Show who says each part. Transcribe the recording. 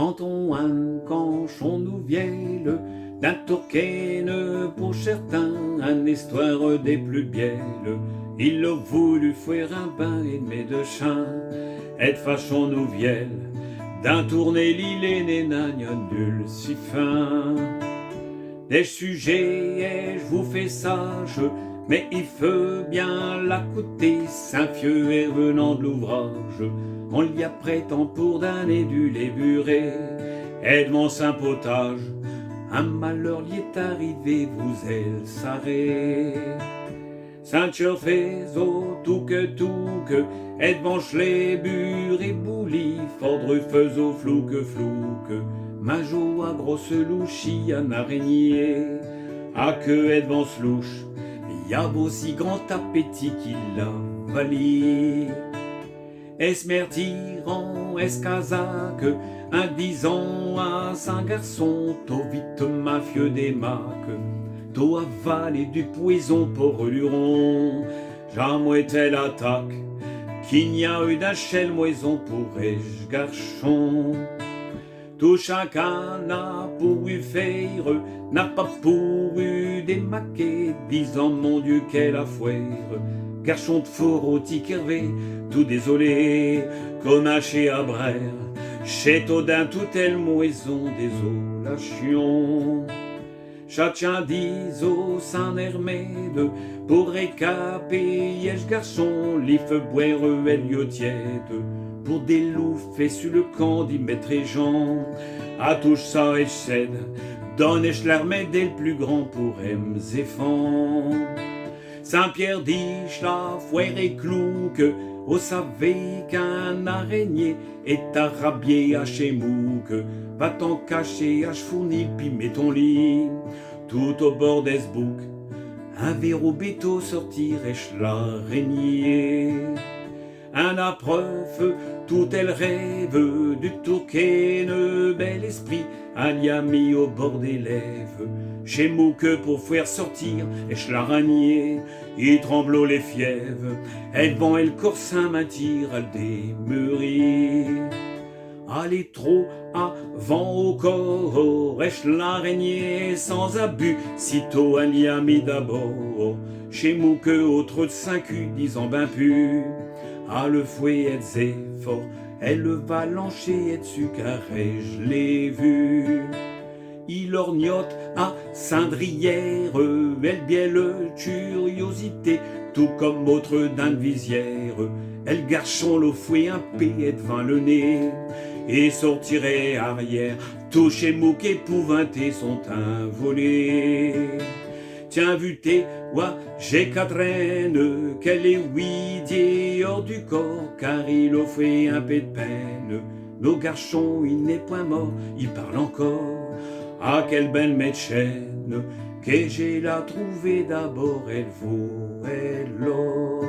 Speaker 1: Quand on a un canchon nous vielle, d'un tourquaine pour certains, une histoire des plus bielles. Il a voulu faire un bain et de chien, et fachon nous vielle, d'un tourné l'île et nagne nul si fin. Des sujets, je vous fais sage, mais il faut bien l'accoter, Saint-Fieu est venant de l'ouvrage, on l'y a prêtant pour damner du léburé, et de mon Saint-Potage, un malheur l'y est arrivé, vous elle sarré. Saint-Cher fait tout que, et manche les bures et boulis, fordre faiso flouque, majo à grosse louchie, un araignée, à que et devant louche, y a aussi grand appétit qu'il l'a valé. Est-ce mertirant, est-ce casaque, un 10 ans à saint garçon, tôt vite mafieux des macs, tôt avalé du poison pour luron, jamais telle attaque, qu'il n'y a eu d'achelle moison pourrais-je garçon. Tout chacun n'a pourru faire, n'a pas pourru démaquer, disant mon Dieu quelle affaire. Garçon de fort au tiquervé, tout désolé, comme un chez Abrère, chez Taudin toute telle moison, désolation. Chacun dis au Saint-Hermède, pour récaper, yèche garçon, l'if boire elle tiède, pour des loups fait sur le camp d'y mettre les gens, à touche ça et cède, donne-je l'armée dès le plus grand pour Zéphon. Saint-Pierre dit la foire et clouque, au savez qu'un araignée est arabié à chez Mouque, va t'en cacher à fournir puis mets ton lit, tout au bord des boucs, un verrou béto sortir et l'araignée. Un appreuve, tout elle rêve, du tourquaine bel esprit, un y a mis au bord des lèvres, chez Mouque pour faire sortir, et l'araignée, il tremblot les fièvres, elle vend et le corsin m'attire à démeurer. Allez trop avant au corps, et l'araignée sans abus, sitôt un y a mis d'abord, chez Mouque autre de 5 culs, disant ben pu. Ah le fouet est fort, elle va lancer dessus car je l'ai vu. Il orgnote à Saint-Drière, elle bielle curiosité, tout comme autre d'un visière. Elle garçon le fouet un pé et devant le nez, et sortirait arrière, tout chez Mouque épouvanté sont un volé. Tiens vu tes, ouais, j'ai quatre reines, qu'elle est huidier hors du corps, car il a fait un peu de peine. Nos garçons, il n'est point mort, il parle encore. Ah, quelle belle médecine, que j'ai la trouvée d'abord, elle vaut, elle l'or.